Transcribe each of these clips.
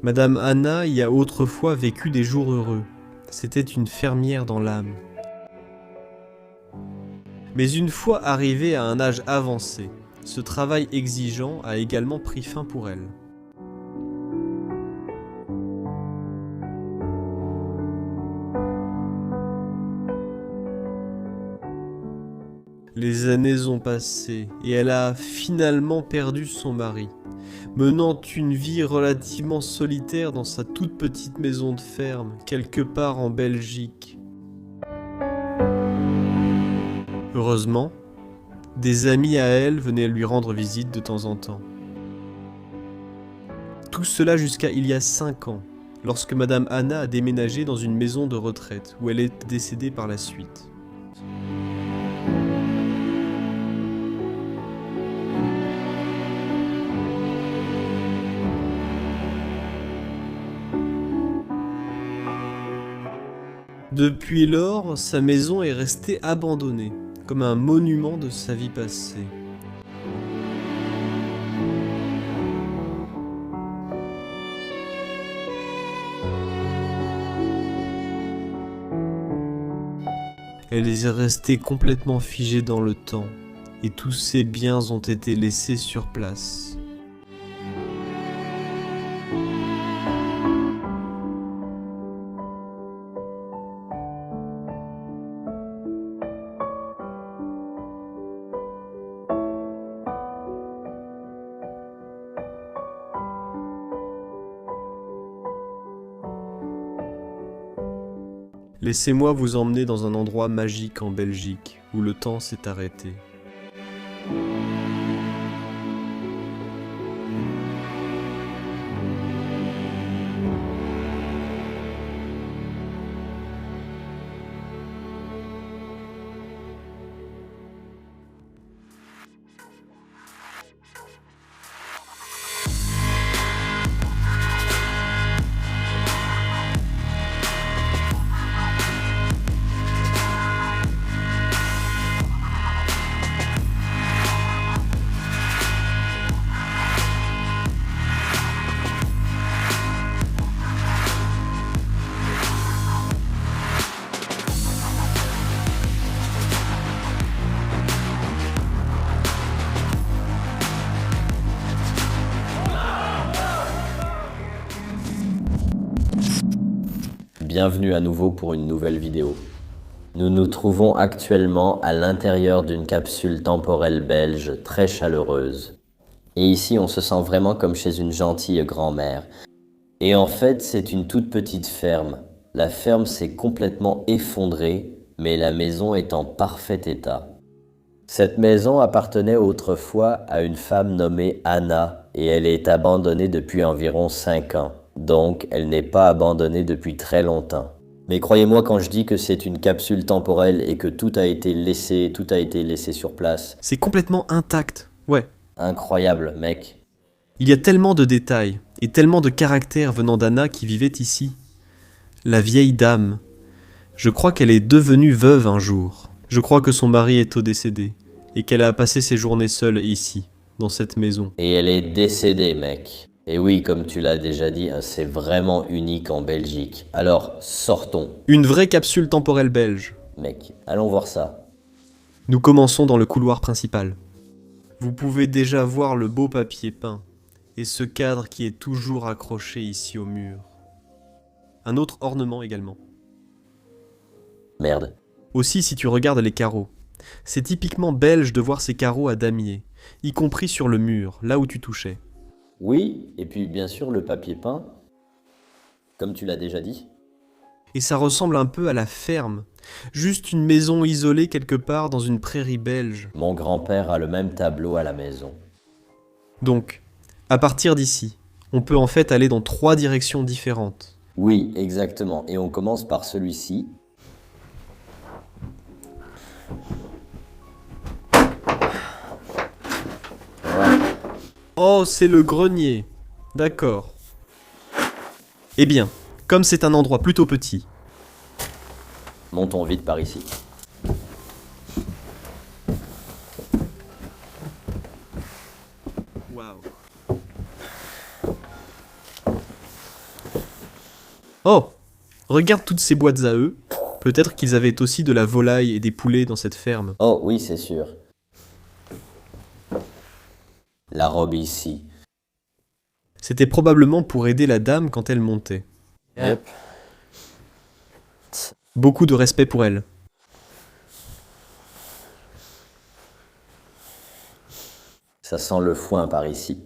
Madame Anna y a autrefois vécu des jours heureux. C'était une fermière dans l'âme. Mais une fois arrivée à un âge avancé, ce travail exigeant a également pris fin pour elle. Les années ont passé et elle a finalement perdu son mari, menant une vie relativement solitaire dans sa toute petite maison de ferme, quelque part en Belgique. Heureusement, des amis à elle venaient lui rendre visite de temps en temps. Tout cela jusqu'à il y a 5 ans, lorsque Madame Anna a déménagé dans une maison de retraite où elle est décédée par la suite. Depuis lors, sa maison est restée abandonnée, comme un monument de sa vie passée. Elle est restée complètement figée dans le temps, et tous ses biens ont été laissés sur place. Laissez-moi vous emmener dans un endroit magique en Belgique, où le temps s'est arrêté. Bienvenue à nouveau pour une nouvelle vidéo. Nous nous trouvons actuellement à l'intérieur d'une capsule temporelle belge très chaleureuse. Et ici on se sent vraiment comme chez une gentille grand-mère. Et en fait c'est une toute petite ferme. La ferme s'est complètement effondrée, mais la maison est en parfait état. Cette maison appartenait autrefois à une femme nommée Anna et elle est abandonnée depuis environ 5 ans. Donc, elle n'est pas abandonnée depuis très longtemps. Mais croyez-moi quand je dis que c'est une capsule temporelle et que tout a été laissé sur place. C'est complètement intact, ouais. Incroyable, mec. Il y a tellement de détails et tellement de caractères venant d'Anna qui vivait ici. La vieille dame. Je crois qu'elle est devenue veuve un jour. Je crois que son mari est décédé et qu'elle a passé ses journées seule ici, dans cette maison. Et elle est décédée, mec. Et oui, comme tu l'as déjà dit, c'est vraiment unique en Belgique. Alors, sortons. Une vraie capsule temporelle belge. Mec, allons voir ça. Nous commençons dans le couloir principal. Vous pouvez déjà voir le beau papier peint et ce cadre qui est toujours accroché ici au mur. Un autre ornement également. Merde. Aussi si tu regardes les carreaux. C'est typiquement belge de voir ces carreaux à damier, y compris sur le mur, là où tu touchais. Oui, et puis bien sûr le papier peint, comme tu l'as déjà dit. Et ça ressemble un peu à la ferme, juste une maison isolée quelque part dans une prairie belge. Mon grand-père a le même tableau à la maison. Donc, à partir d'ici, on peut en fait aller dans 3 directions différentes. Oui, exactement, et on commence par celui-ci. Oh, c'est le grenier. D'accord. Eh bien, comme c'est un endroit plutôt petit... Montons vite par ici. Waouh. Oh! Regarde toutes ces boîtes à œufs. Peut-être qu'ils avaient aussi de la volaille et des poulets dans cette ferme. Oh oui, c'est sûr. La robe ici. C'était probablement pour aider la dame quand elle montait. Yep. Beaucoup de respect pour elle. Ça sent le foin par ici.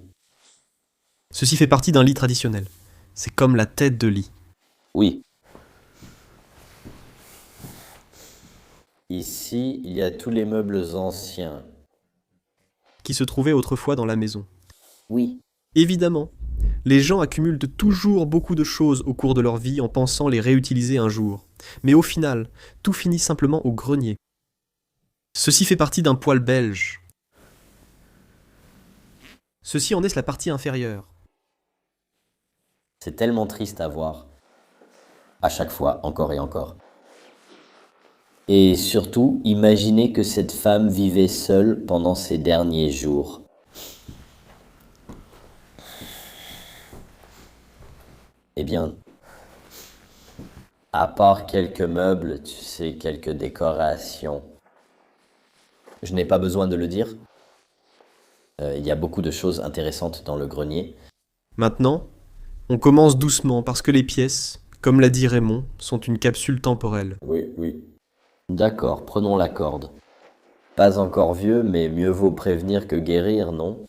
Ceci fait partie d'un lit traditionnel. C'est comme la tête de lit. Oui. Ici, il y a tous les meubles anciens. Qui se trouvaient autrefois dans la maison. Oui. Évidemment, les gens accumulent toujours beaucoup de choses au cours de leur vie en pensant les réutiliser un jour. Mais au final, tout finit simplement au grenier. Ceci fait partie d'un poêle belge. Ceci en est la partie inférieure. C'est tellement triste à voir. À chaque fois, encore et encore. Et surtout, imaginez que cette femme vivait seule pendant ses derniers jours. Eh bien, à part quelques meubles, tu sais, quelques décorations. Je n'ai pas besoin de le dire. Il y a beaucoup de choses intéressantes dans le grenier. Maintenant, on commence doucement parce que les pièces, comme l'a dit Raymond, sont une capsule temporelle. Oui. D'accord, prenons la corde. Pas encore vieux, mais mieux vaut prévenir que guérir, non?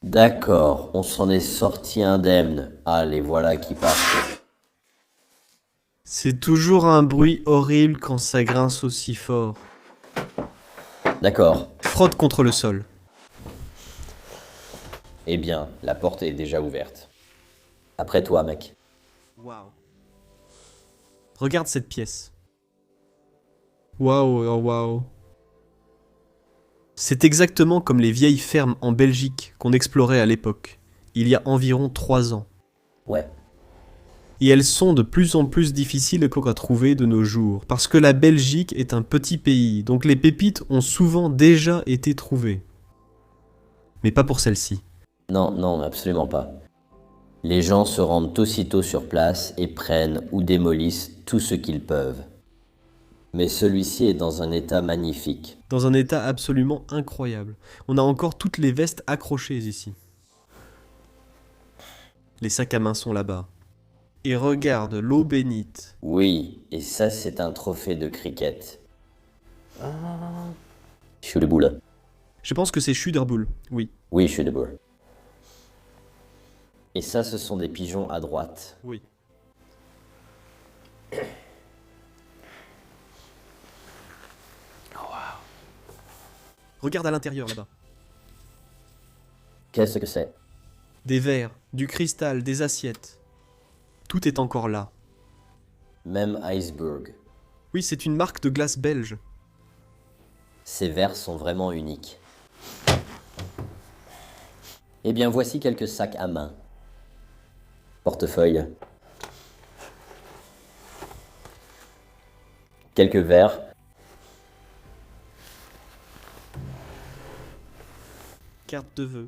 D'accord, on s'en est sorti indemne. Ah, les voilà qui partent. C'est toujours un bruit horrible quand ça grince aussi fort. D'accord. Frotte contre le sol. Eh bien, la porte est déjà ouverte. Après toi, mec. Waouh. Regarde cette pièce. Waouh, oh, waouh. C'est exactement comme les vieilles fermes en Belgique qu'on explorait à l'époque, il y a environ 3 ans. Ouais. Et elles sont de plus en plus difficiles à trouver de nos jours, parce que la Belgique est un petit pays, donc les pépites ont souvent déjà été trouvées. Mais pas pour celle-ci. Non, absolument pas. Les gens se rendent aussitôt sur place et prennent ou démolissent tout ce qu'ils peuvent. Mais celui-ci est dans un état magnifique. Dans un état absolument incroyable. On a encore toutes les vestes accrochées ici. Les sacs à main sont là-bas. Et regarde, l'eau bénite. Oui, et ça c'est un trophée de cricket. Je suis debout là. Je pense que c'est Schuderbull, oui. Oui, je suis debout. Et ça, ce sont des pigeons à droite. Oui. Regarde à l'intérieur là-bas. Qu'est-ce que c'est? Des verres, du cristal, des assiettes. Tout est encore là. Même iceberg. Oui, c'est une marque de glace belge. Ces verres sont vraiment uniques. Eh bien, voici quelques sacs à main. Portefeuille. Quelques verres. Carte de vœux.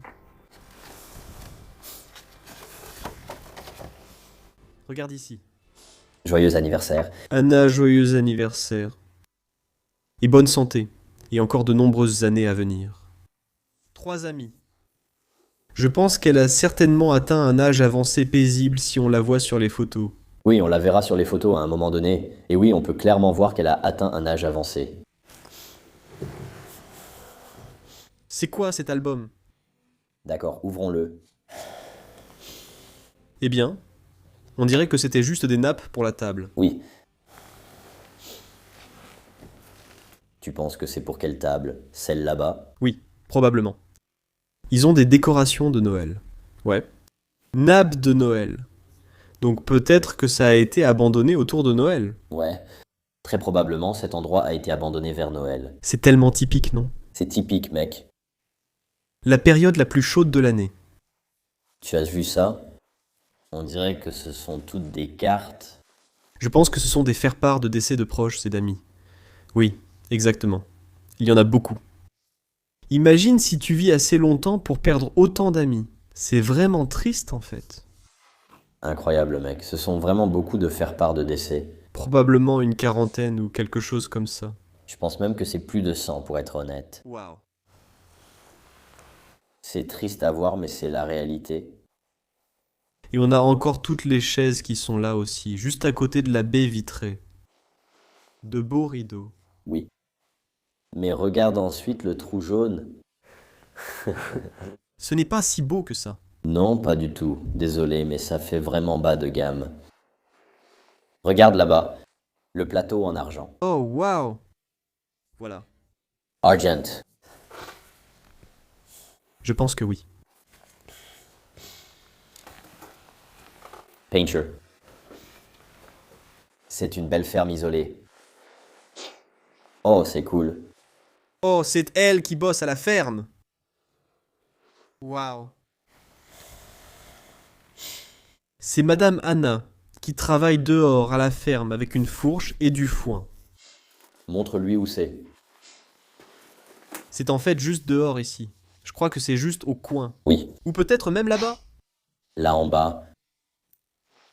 Regarde ici. Joyeux anniversaire. Anna, joyeux anniversaire. Et bonne santé. Et encore de nombreuses années à venir. 3 amis. Je pense qu'elle a certainement atteint un âge avancé paisible si on la voit sur les photos. Oui, on la verra sur les photos à un moment donné. Et oui, on peut clairement voir qu'elle a atteint un âge avancé. C'est quoi cet album? D'accord, ouvrons-le. Eh bien, on dirait que c'était juste des nappes pour la table. Oui. Tu penses que c'est pour quelle table? Celle là-bas? Oui, probablement. Ils ont des décorations de Noël. Ouais. Nappes de Noël. Donc peut-être que ça a été abandonné autour de Noël. Ouais. Très probablement, cet endroit a été abandonné vers Noël. C'est tellement typique, non? C'est typique, mec. La période la plus chaude de l'année. Tu as vu ça? On dirait que ce sont toutes des cartes. Je pense que ce sont des faire-part de décès de proches et d'amis. Oui, exactement. Il y en a beaucoup. Imagine si tu vis assez longtemps pour perdre autant d'amis. C'est vraiment triste en fait. Incroyable, mec. Ce sont vraiment beaucoup de faire-part de décès. Probablement une quarantaine ou quelque chose comme ça. Je pense même que c'est plus de 100 pour être honnête. Waouh. C'est triste à voir, mais c'est la réalité. Et on a encore toutes les chaises qui sont là aussi, juste à côté de la baie vitrée. De beaux rideaux. Oui. Mais regarde ensuite le trou jaune. Ce n'est pas si beau que ça. Non, pas du tout. Désolé, mais ça fait vraiment bas de gamme. Regarde là-bas. Le plateau en argent. Oh, waouh. Voilà. Argent. Je pense que oui. Painter. C'est une belle ferme isolée. Oh, c'est cool. Oh, c'est elle qui bosse à la ferme. Waouh. C'est Madame Anna qui travaille dehors à la ferme avec une fourche et du foin. Montre-lui où c'est. C'est en fait juste dehors ici. Je crois que c'est juste au coin. Oui, Ou peut-être même là-bas. là en bas.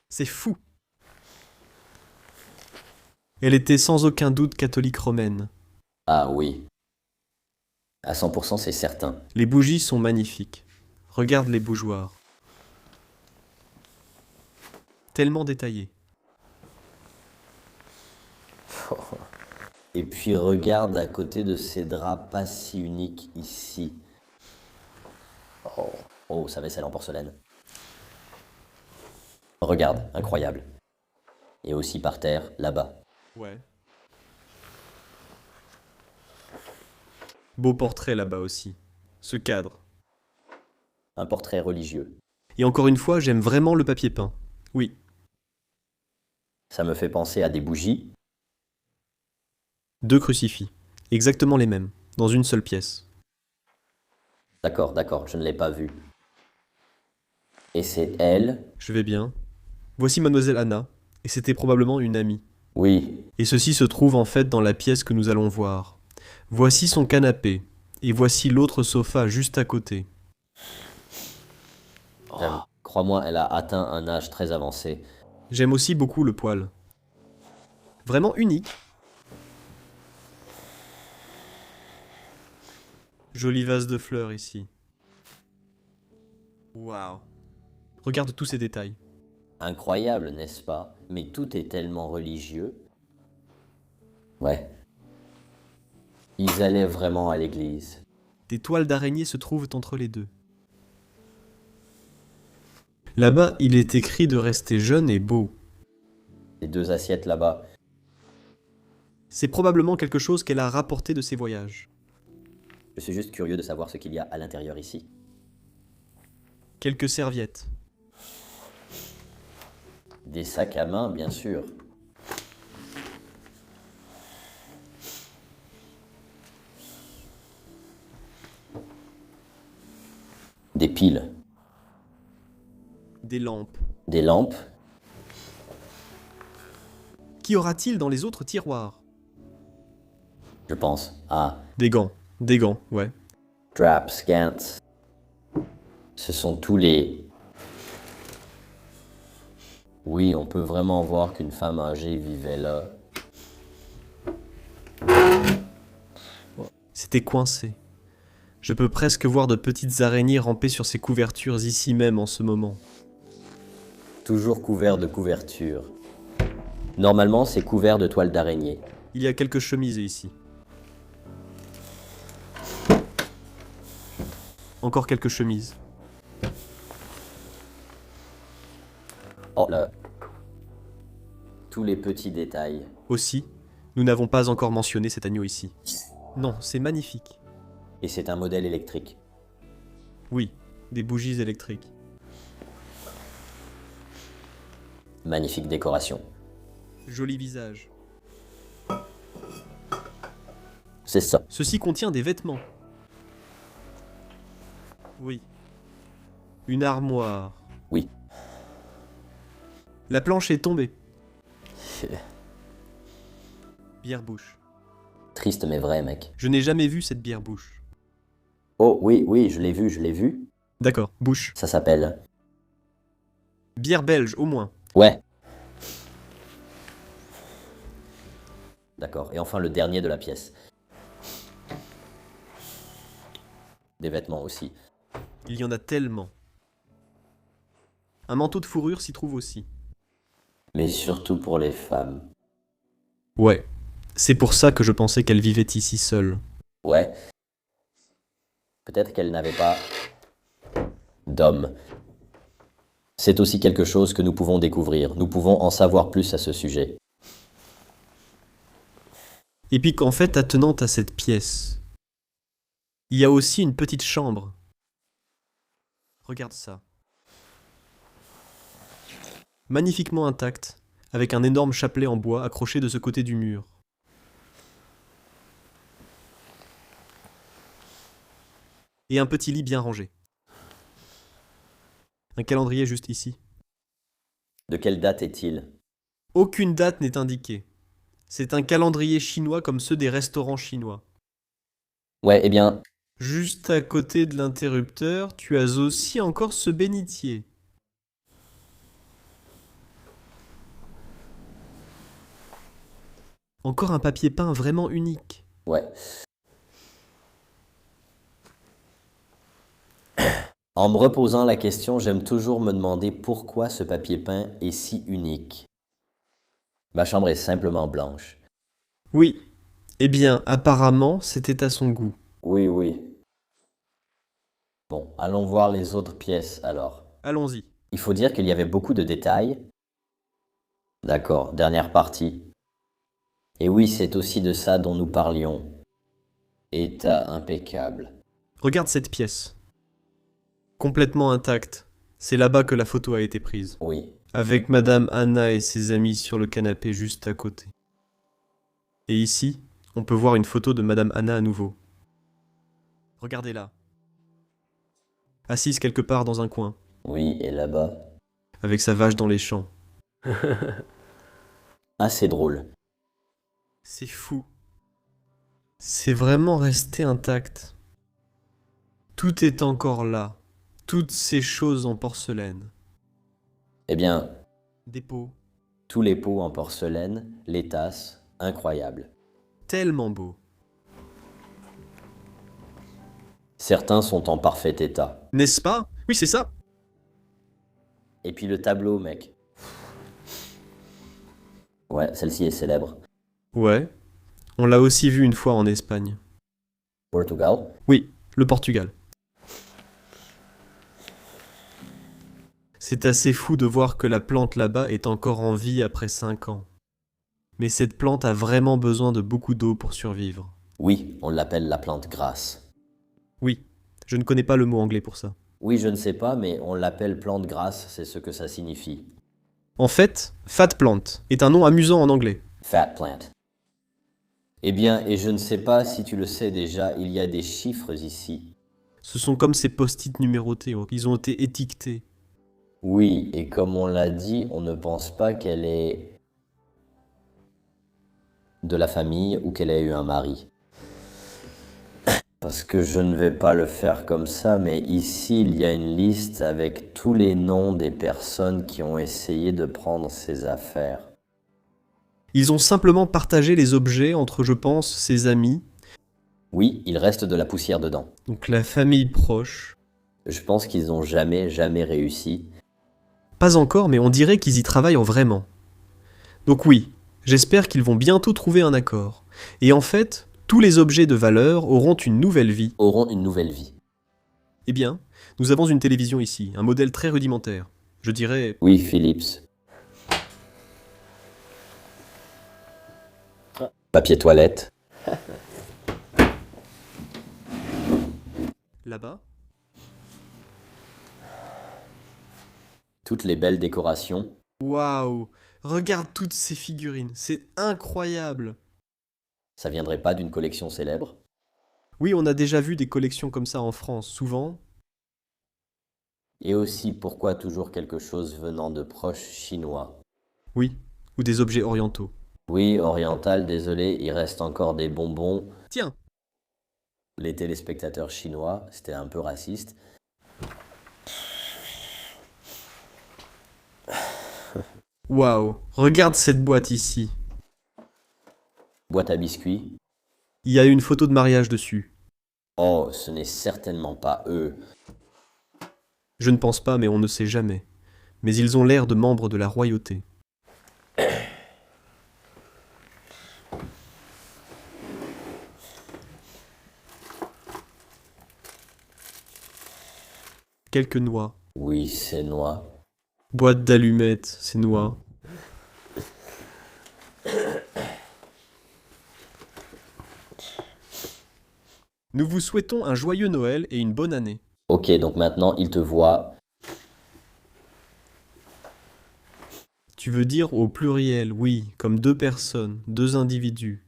C'est fou. Elle était sans aucun doute catholique romaine. Ah oui. À 100%, c'est certain. Les bougies sont magnifiques. Regarde les bougeoirs. Tellement détaillés. Et puis regarde à côté de ces draps pas si uniques ici. Oh, oh, sa vaisselle en porcelaine. Regarde, incroyable. Et aussi par terre, là-bas. Ouais. Beau portrait là-bas aussi. Ce cadre. Un portrait religieux. Et encore une fois, j'aime vraiment le papier peint. Oui. Ça me fait penser à des bougies. 2 crucifix. Exactement les mêmes. Dans une seule pièce. D'accord, d'accord, je ne l'ai pas vu. Et c'est elle. Je vais bien. Voici Mademoiselle Anna. Et c'était probablement une amie. Oui, Et ceci se trouve en fait dans la pièce que nous allons voir. Voici son canapé. Et voici l'autre sofa juste à côté. crois-moi, elle a atteint un âge très avancé. J'aime aussi beaucoup le poêle. Vraiment unique. Joli vase de fleurs ici. Waouh. Regarde tous ces détails. Incroyable, n'est-ce pas? Mais tout est tellement religieux. Ouais. Ils allaient vraiment à l'église. Des toiles d'araignée se trouvent entre les deux. Là-bas, il est écrit de rester jeune et beau. Les 2 assiettes là-bas. C'est probablement quelque chose qu'elle a rapporté de ses voyages. Je suis juste curieux de savoir ce qu'il y a à l'intérieur ici. Quelques serviettes. Des sacs à main, bien sûr. Des piles. Des lampes. Des lampes. Qu'y aura-t-il dans les autres tiroirs? Je pense. Ah, Des gants. Des gants, ouais. draps, gants. Ce sont tous les... Oui, on peut vraiment voir qu'une femme âgée vivait là. C'était coincé. Je peux presque voir de petites araignées ramper sur ces couvertures ici même en ce moment. Toujours couvert de couvertures. Normalement, c'est couvert de toile d'araignée. Il y a quelques chemises ici. Encore quelques chemises. Oh là. Tous les petits détails. Aussi, nous n'avons pas encore mentionné cet agneau ici. Non, c'est magnifique. Et c'est un modèle électrique. Oui, des bougies électriques. Magnifique décoration. Joli visage. C'est ça. Ceci contient des vêtements. Oui. Une armoire. Oui. La planche est tombée. Bière-bouche. Triste mais vrai, mec. Je n'ai jamais vu cette bière-bouche. Oh oui, oui, je l'ai vu, je l'ai vu. D'accord, bouche. Ça s'appelle... Bière belge, au moins. Ouais. D'accord. Et enfin le dernier de la pièce. Des vêtements aussi. Il y en a tellement. Un manteau de fourrure s'y trouve aussi. Mais surtout pour les femmes. Ouais. C'est pour ça que je pensais qu'elle vivait ici seule. Ouais. Peut-être qu'elle n'avait pas d'homme. C'est aussi quelque chose que nous pouvons découvrir. Nous pouvons en savoir plus à ce sujet. Et puis qu'en fait, attenante à cette pièce, il y a aussi une petite chambre. Regarde ça. Magnifiquement intacte, avec un énorme chapelet en bois accroché de ce côté du mur. Et un petit lit bien rangé. Un calendrier juste ici. De quelle date est-il? Aucune date n'est indiquée. C'est un calendrier chinois comme ceux des restaurants chinois. Ouais, eh bien, Juste à côté de l'interrupteur, tu as aussi encore ce bénitier. Encore un papier peint vraiment unique. ouais. En me reposant la question, j'aime toujours me demander pourquoi ce papier peint est si unique. Ma chambre est simplement blanche. Oui. Eh bien, apparemment, c'était à son goût. Oui, oui. Bon, allons voir les autres pièces alors. Allons-y. Il faut dire qu'il y avait beaucoup de détails. D'accord, dernière partie. Et oui, c'est aussi de ça dont nous parlions. État impeccable. Regarde cette pièce. Complètement intacte. C'est là-bas que la photo a été prise. Oui. Avec Madame Anna et ses amis sur le canapé juste à côté. Et ici, on peut voir une photo de Madame Anna à nouveau. Regardez là. Assise quelque part dans un coin, Oui, et là-bas. avec sa vache dans les champs. Assez drôle. C'est fou. C'est vraiment resté intact. Tout est encore là. Toutes ces choses en porcelaine. Eh bien, Des pots. tous les pots en porcelaine, les tasses, incroyables. Tellement beaux. Certains sont en parfait état. N'est-ce pas? Oui, c'est ça. Et puis le tableau, mec. Ouais, celle-ci est célèbre. Ouais. On l'a aussi vu une fois en Espagne. Portugal. Oui, le Portugal. C'est assez fou de voir que la plante là-bas est encore en vie après 5 ans. Mais cette plante a vraiment besoin de beaucoup d'eau pour survivre. Oui, on l'appelle la plante grasse. Oui, je ne connais pas le mot anglais pour ça. Oui, je ne sais pas, mais on l'appelle plante grasse, c'est ce que ça signifie. En fait, fat plant est un nom amusant en anglais. Fat plant. Eh bien, et je ne sais pas si tu le sais déjà, il y a des chiffres ici. Ce sont comme ces post-it numérotés, ils ont été étiquetés. Oui, et comme on l'a dit, on ne pense pas qu'elle est de la famille ou qu'elle ait eu un mari. Parce que je ne vais pas le faire comme ça, mais ici il y a une liste avec tous les noms des personnes qui ont essayé de prendre ses affaires. Ils ont simplement partagé les objets entre, je pense, ses amis, Oui, il reste de la poussière dedans. donc la famille proche. Je pense qu'ils n'ont jamais réussi. Pas encore, mais on dirait qu'ils y travaillent en vraiment. Donc oui, j'espère qu'ils vont bientôt trouver un accord. Et en fait, tous les objets de valeur auront une nouvelle vie. Auront une nouvelle vie. Eh bien, nous avons une télévision ici, un modèle très rudimentaire. Je dirais... Oui, Philips. Papier toilette. Là-bas. Toutes les belles décorations. Waouh! Regarde toutes ces figurines, c'est incroyable! Ça viendrait pas d'une collection célèbre? Oui, on a déjà vu des collections comme ça en France, souvent. Et aussi, pourquoi toujours quelque chose venant de proches chinois? Oui, ou des objets orientaux. Oui, oriental, désolé, il reste encore des bonbons. Tiens! Les téléspectateurs chinois, c'était un peu raciste. Waouh, regarde cette boîte ici. Boîte à biscuits. Il y a une photo de mariage dessus. Oh, ce n'est certainement pas eux. Je ne pense pas, mais on ne sait jamais. Mais ils ont l'air de membres de la royauté. Quelques noix. Oui, c'est noix. Boîte d'allumettes, c'est noix. Nous vous souhaitons un joyeux Noël et une bonne année. Ok, donc maintenant, ils te voient. Tu veux dire au pluriel, oui, comme deux personnes, deux individus.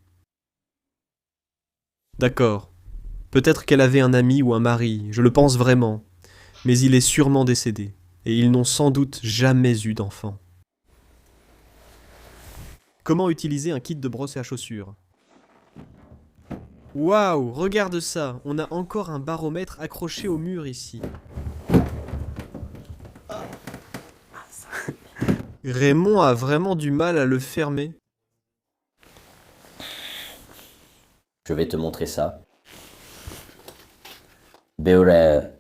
D'accord. Peut-être qu'elle avait un ami ou un mari, je le pense vraiment. Mais il est sûrement décédé, et ils n'ont sans doute jamais eu d'enfant. Comment utiliser un kit de brosse à chaussures? Waouh, regarde ça, on a encore un baromètre accroché au mur ici. Raymond a vraiment du mal à le fermer. Je vais te montrer ça. Beurre.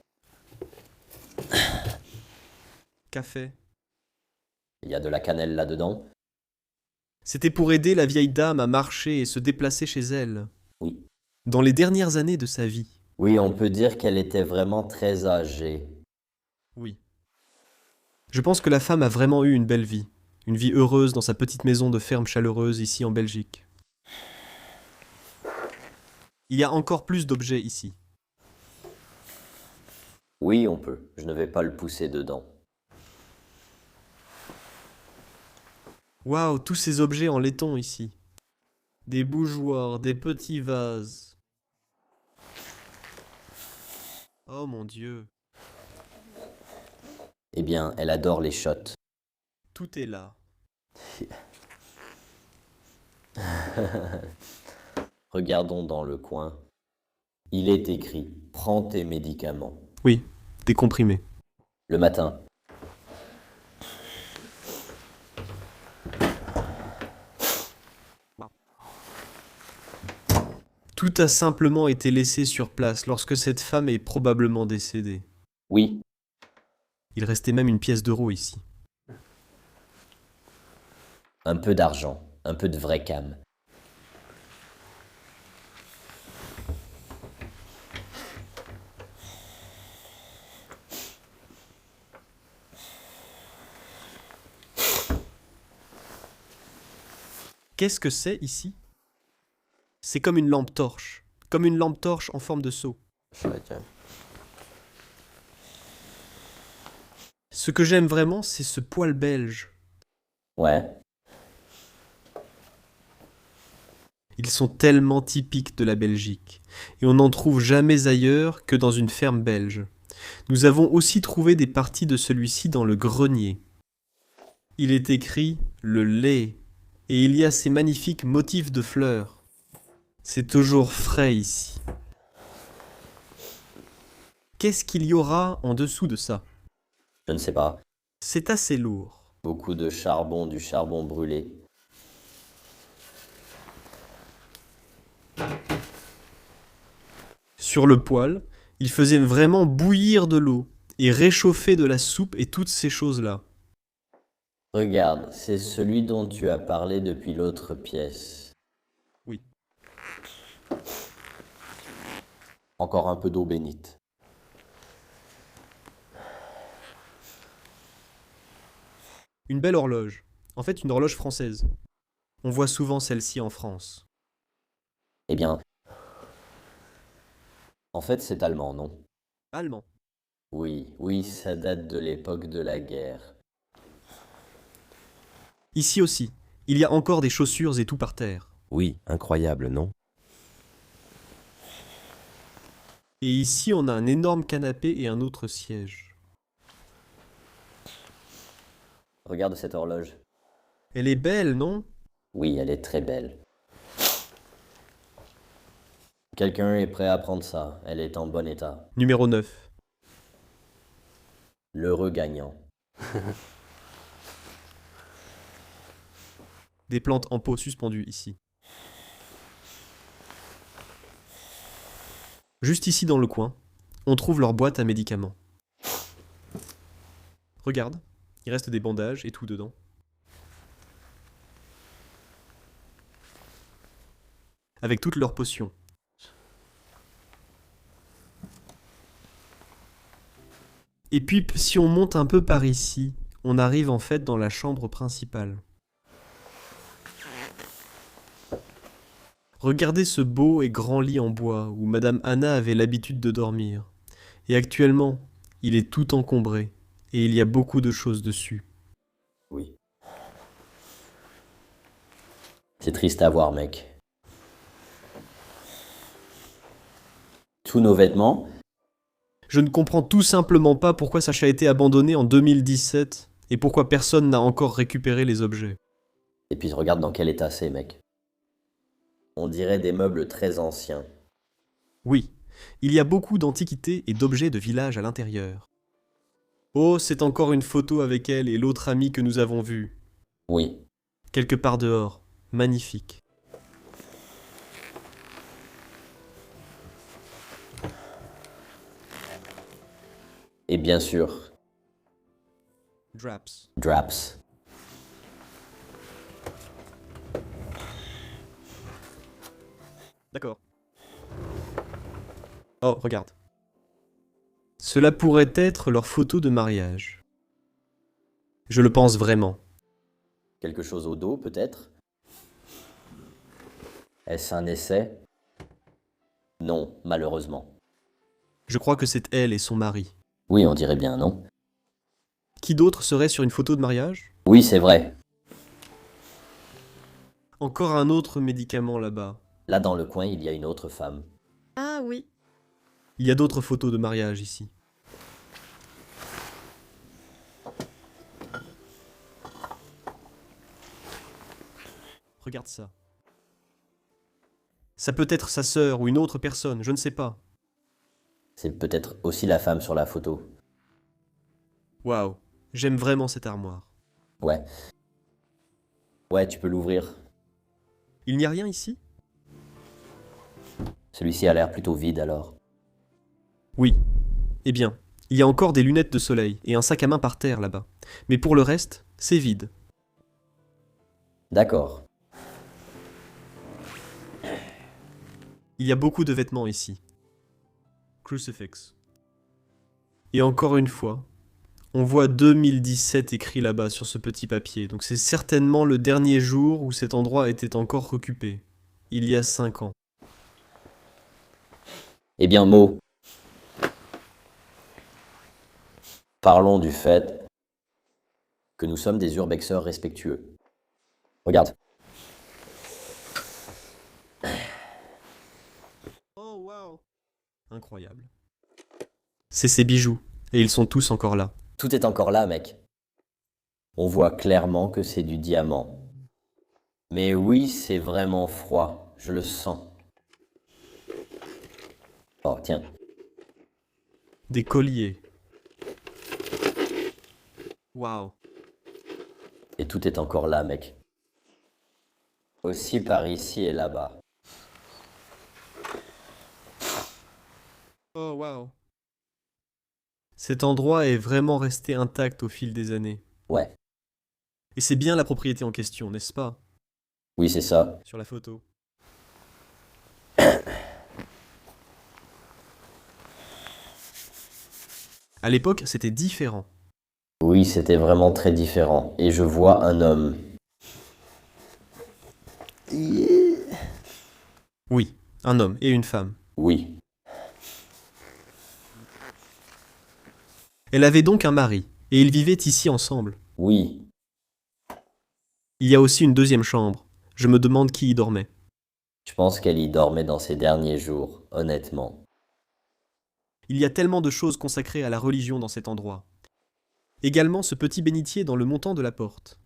Café. Il y a de la cannelle là-dedans. C'était pour aider la vieille dame à marcher et se déplacer chez elle. Oui. Dans les dernières années de sa vie. Oui, on peut dire qu'elle était vraiment très âgée. Oui. Je pense que la femme a vraiment eu une belle vie. Une vie heureuse dans sa petite maison de ferme chaleureuse ici en Belgique. Il y a encore plus d'objets ici. Oui, on peut. Je ne vais pas le pousser dedans. Waouh, tous ces objets en laiton ici. Des bougeoirs, des petits vases. Oh mon Dieu, Eh bien, elle adore les shots. tout est là. Regardons dans le coin. Il est écrit « Prends tes médicaments Oui, des comprimés. ». Le matin. Tout a simplement été laissé sur place lorsque cette femme est probablement décédée. Oui, Il restait même une pièce d'euro ici. un peu d'argent, un peu de vrai cam. Qu'est-ce que c'est ici? C'est comme une lampe torche. Comme une lampe torche en forme de seau. Ce que j'aime vraiment, c'est ce poêle belge. Ouais, Ils sont tellement typiques de la Belgique. Et on n'en trouve jamais ailleurs que dans une ferme belge. Nous avons aussi trouvé des parties de celui-ci dans le grenier. Il est écrit « le lait » et il y a ces magnifiques motifs de fleurs. C'est toujours frais ici. Qu'est-ce qu'il y aura en dessous de ça? je ne sais pas. C'est assez lourd. Beaucoup de charbon, du charbon brûlé. Sur le poêle, il faisait vraiment bouillir de l'eau et réchauffer de la soupe et toutes ces choses-là. Regarde, c'est celui dont tu as parlé depuis l'autre pièce. Oui. Encore un peu d'eau bénite. Une belle horloge. En fait, une horloge française. On voit souvent celle-ci en France. Eh bien, en fait, c'est allemand, non? Allemand. Oui, oui, ça date de l'époque de la guerre. Ici aussi, il y a encore des chaussures et tout par terre. Oui, incroyable, non? Et ici, on a un énorme canapé et un autre siège. Regarde cette horloge. Elle est belle, non? Oui, elle est très belle. Quelqu'un est prêt à prendre ça. Elle est en bon état. Numéro 9. L'heureux gagnant. Des plantes en pot suspendues ici. Juste ici dans le coin, on trouve leur boîte à médicaments. Regarde, il reste des bandages et tout dedans. Avec toutes leurs potions. Et puis, si on monte un peu par ici, on arrive en fait dans la chambre principale. Regardez ce beau et grand lit en bois où Madame Anna avait l'habitude de dormir. Et actuellement, il est tout encombré et il y a beaucoup de choses dessus. Oui. C'est triste à voir, mec. Tous nos vêtements, Je ne comprends tout simplement pas pourquoi Sacha a été abandonné en 2017 et pourquoi personne n'a encore récupéré les objets. et puis regarde dans quel état c'est, mec. On dirait des meubles très anciens. Oui, il y a beaucoup d'antiquités et d'objets de village à l'intérieur. Oh, c'est encore une photo avec elle et l'autre ami que nous avons vu. Oui. Quelque part dehors. Magnifique. Et bien sûr, Draps. Draps. D'accord. Oh, regarde. Cela pourrait être leur photo de mariage. Je le pense vraiment. Quelque chose au dos, peut-être? Est-ce un essai? Non, malheureusement. Je crois que c'est elle et son mari. Oui, on dirait bien, non? Qui d'autre serait sur une photo de mariage? Oui, c'est vrai. Encore un autre médicament là-bas. Là, dans le coin, il y a une autre femme. Ah oui. Il y a d'autres photos de mariage ici. Regarde ça. Ça peut être sa sœur ou une autre personne, je ne sais pas. C'est peut-être aussi la femme sur la photo. Waouh, j'aime vraiment cette armoire. Ouais. Ouais, tu peux l'ouvrir. Il n'y a rien ici? Celui-ci a l'air plutôt vide alors. Oui. Eh bien, il y a encore des lunettes de soleil et un sac à main par terre là-bas. Mais pour le reste, c'est vide. D'accord. Il y a beaucoup de vêtements ici. Crucifix. Et encore une fois, on voit 2017 écrit là-bas sur ce petit papier. Donc c'est certainement le dernier jour où cet endroit était encore occupé. Il y a 5 ans. Eh bien, Mo. Parlons du fait que nous sommes des urbexeurs respectueux. Regarde. Oh wow. Incroyable. C'est ces bijoux, et ils sont tous encore là. Tout est encore là, mec. On voit clairement que c'est du diamant. Mais oui, c'est vraiment froid. Je le sens. Oh, tiens. Des colliers. Waouh. Et tout est encore là, mec. Aussi par ici et là-bas. Oh waouh. Cet endroit est vraiment resté intact au fil des années. Ouais. Et c'est bien la propriété en question, n'est-ce pas? Oui, c'est ça. Sur la photo. À l'époque, c'était différent. Oui, c'était vraiment très différent. Et je vois un homme. Oui, un homme et une femme. Oui. Elle avait donc un mari, et ils vivaient ici ensemble. Oui. Il y a aussi une deuxième chambre. Je me demande qui y dormait. Je pense qu'elle y dormait dans ses derniers jours, honnêtement. Il y a tellement de choses consacrées à la religion dans cet endroit. Également ce petit bénitier dans le montant de la porte.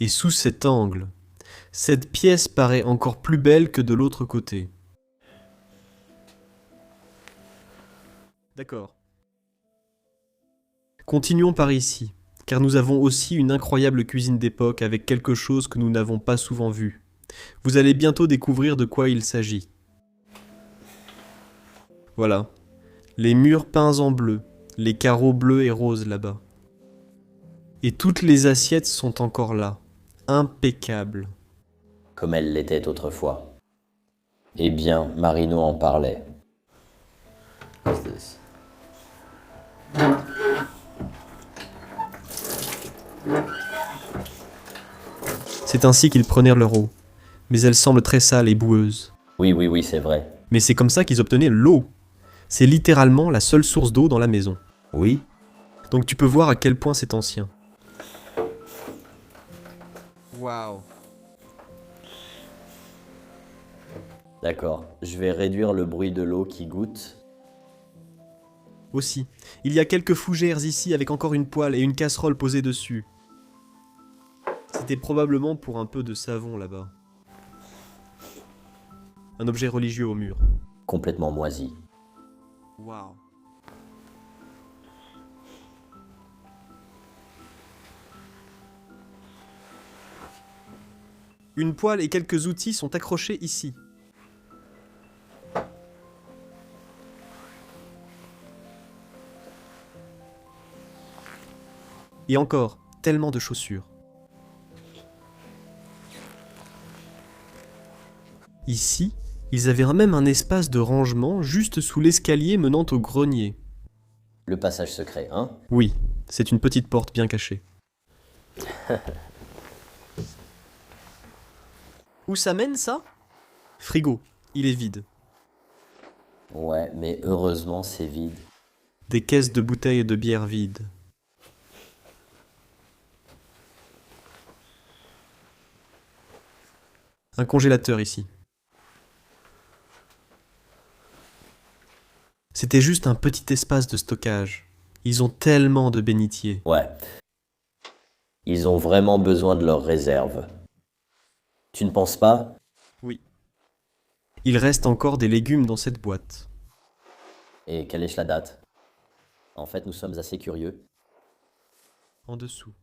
Et sous cet angle, Cette pièce paraît encore plus belle que de l'autre côté. D'accord. Continuons par ici, car nous avons aussi une incroyable cuisine d'époque avec quelque chose que nous n'avons pas souvent vu. Vous allez bientôt découvrir de quoi il s'agit. Voilà. Les murs peints en bleu, les carreaux bleus et roses là-bas. Et toutes les assiettes sont encore là, impeccables. Comme elle l'était autrefois. Eh bien, Marino en parlait. C'est ainsi qu'ils prenaient leur eau. Mais elle semble très sale et boueuse. Oui, c'est vrai. Mais c'est comme ça qu'ils obtenaient l'eau. C'est littéralement la seule source d'eau dans la maison. Oui. Donc tu peux voir à quel point c'est ancien. Waouh. D'accord, je vais réduire le bruit de l'eau qui goutte. Aussi, il y a quelques fougères ici avec encore une poêle et une casserole posée dessus. C'était probablement pour un peu de savon là-bas. Un objet religieux au mur. Complètement moisi. Waouh. Une poêle et quelques outils sont accrochés ici. Et encore, tellement de chaussures. Ici, ils avaient même un espace de rangement juste sous l'escalier menant au grenier. Le passage secret, hein? Oui, c'est une petite porte bien cachée. Où ça mène ça? Frigo, il est vide. Ouais, mais heureusement c'est vide. Des caisses de bouteilles et de bière vides. Un congélateur ici. C'était juste un petit espace de stockage. Ils ont tellement de bénitiers. Ouais. Ils ont vraiment besoin de leurs réserves. Tu ne penses pas? Oui. Il reste encore des légumes dans cette boîte. Et quelle est la date? En fait, nous sommes assez curieux. En dessous.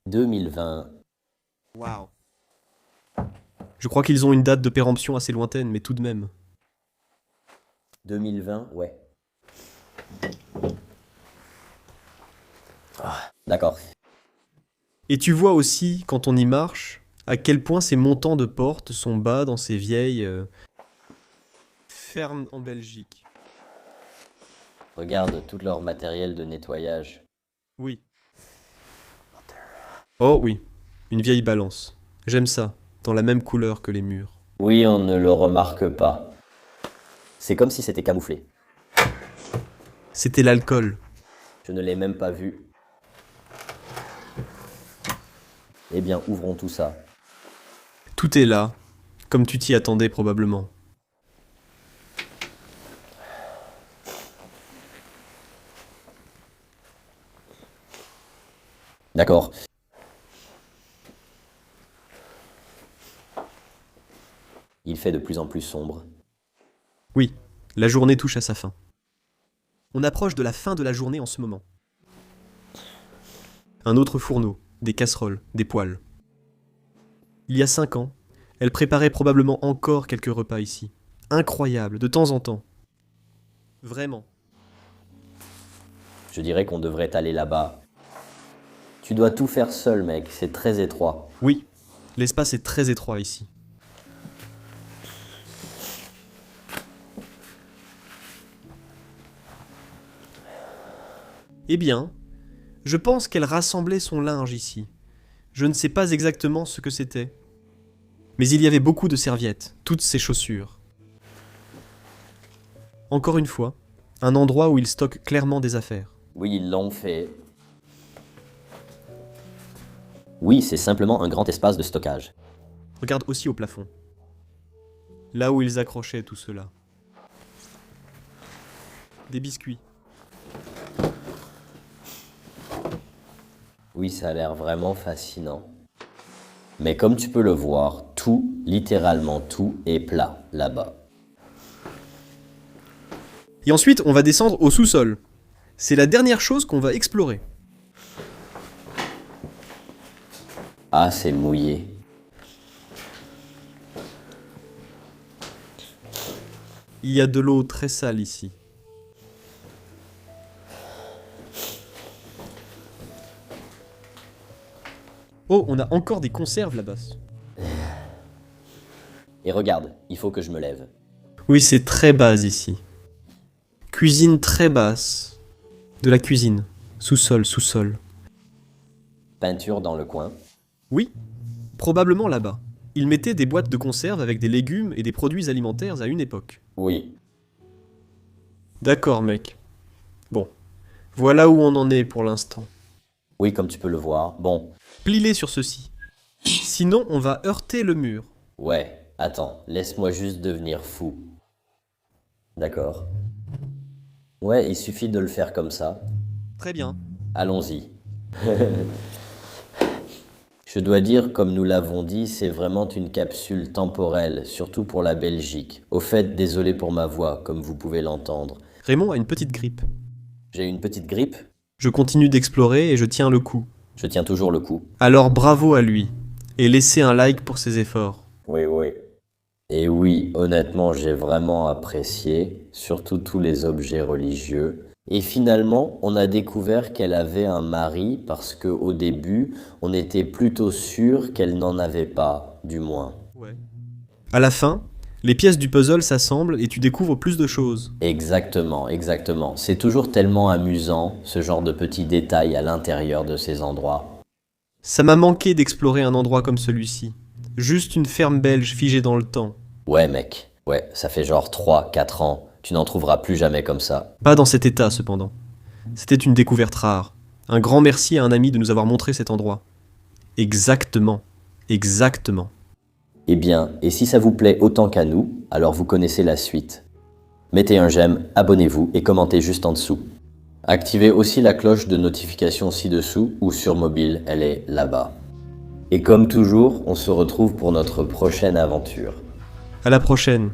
2020. Waouh. Je crois qu'ils ont une date de péremption assez lointaine, mais tout de même. 2020, ouais. Ah, d'accord. Et tu vois aussi, quand on y marche, à quel point ces montants de porte sont bas dans ces vieilles fermes en Belgique. Regarde tout leur matériel de nettoyage. Oui. Oh oui, une vieille balance. J'aime ça, dans la même couleur que les murs. Oui, on ne le remarque pas. C'est comme si c'était camouflé. C'était l'alcool. Je ne l'ai même pas vu. Eh bien, ouvrons tout ça. Tout est là, comme tu t'y attendais probablement. D'accord. Il fait de plus en plus sombre. Oui, la journée touche à sa fin. On approche de la fin de la journée en ce moment. Un autre fourneau, des casseroles, des poêles. Il y a 5 ans, elle préparait probablement encore quelques repas ici. Incroyable, de temps en temps. Vraiment. Je dirais qu'on devrait aller là-bas. Tu dois tout faire seul, mec. C'est très étroit. Oui, l'espace est très étroit ici. Eh bien, je pense qu'elle rassemblait son linge ici. Je ne sais pas exactement ce que c'était. Mais il y avait beaucoup de serviettes, toutes ses chaussures. Encore une fois, un endroit où il stocke clairement des affaires. Oui, ils l'ont fait. Oui, c'est simplement un grand espace de stockage. Regarde aussi au plafond. Là où ils accrochaient tout cela. Des biscuits. Oui, ça a l'air vraiment fascinant. Mais comme tu peux le voir, tout, littéralement tout, est plat là-bas. Et ensuite, on va descendre au sous-sol. C'est la dernière chose qu'on va explorer. Ah, c'est mouillé. Il y a de l'eau très sale ici. Oh, on a encore des conserves là-bas. Et regarde, il faut que je me lève. Oui, c'est très bas ici. Cuisine très basse. De la cuisine. Sous-sol, sous-sol. Peinture dans le coin. Oui, probablement là-bas. Ils mettaient des boîtes de conserve avec des légumes et des produits alimentaires à une époque. Oui. D'accord, mec. Bon. Voilà où on en est pour l'instant. Oui, comme tu peux le voir. Bon. Plie-les sur ceci. Sinon, on va heurter le mur. Ouais. Attends, laisse-moi juste devenir fou. D'accord. Ouais, il suffit de le faire comme ça. Très bien. Allons-y. Je dois dire, comme nous l'avons dit, c'est vraiment une capsule temporelle, surtout pour la Belgique. Au fait, désolé pour ma voix, comme vous pouvez l'entendre. Raymond a une petite grippe. J'ai une petite grippe. Je continue d'explorer et je tiens le coup. Je tiens toujours le coup. Alors bravo à lui. Et laissez un like pour ses efforts. Oui, oui. Et oui, honnêtement, j'ai vraiment apprécié, surtout tous les objets religieux. Et finalement, on a découvert qu'elle avait un mari parce qu'au début, on était plutôt sûr qu'elle n'en avait pas, du moins. Ouais. À la fin, les pièces du puzzle s'assemblent et tu découvres plus de choses. Exactement, exactement. C'est toujours tellement amusant, ce genre de petits détails à l'intérieur de ces endroits. Ça m'a manqué d'explorer un endroit comme celui-ci. Juste une ferme belge figée dans le temps. Ouais, mec. Ouais, ça fait genre 3-4 ans. Tu n'en trouveras plus jamais comme ça. Pas dans cet état, cependant. C'était une découverte rare. Un grand merci à un ami de nous avoir montré cet endroit. Exactement. Exactement. Eh bien, et si ça vous plaît autant qu'à nous, alors vous connaissez la suite. Mettez un j'aime, abonnez-vous et commentez juste en dessous. Activez aussi la cloche de notification ci-dessous ou sur mobile, elle est là-bas. Et comme toujours, on se retrouve pour notre prochaine aventure. À la prochaine.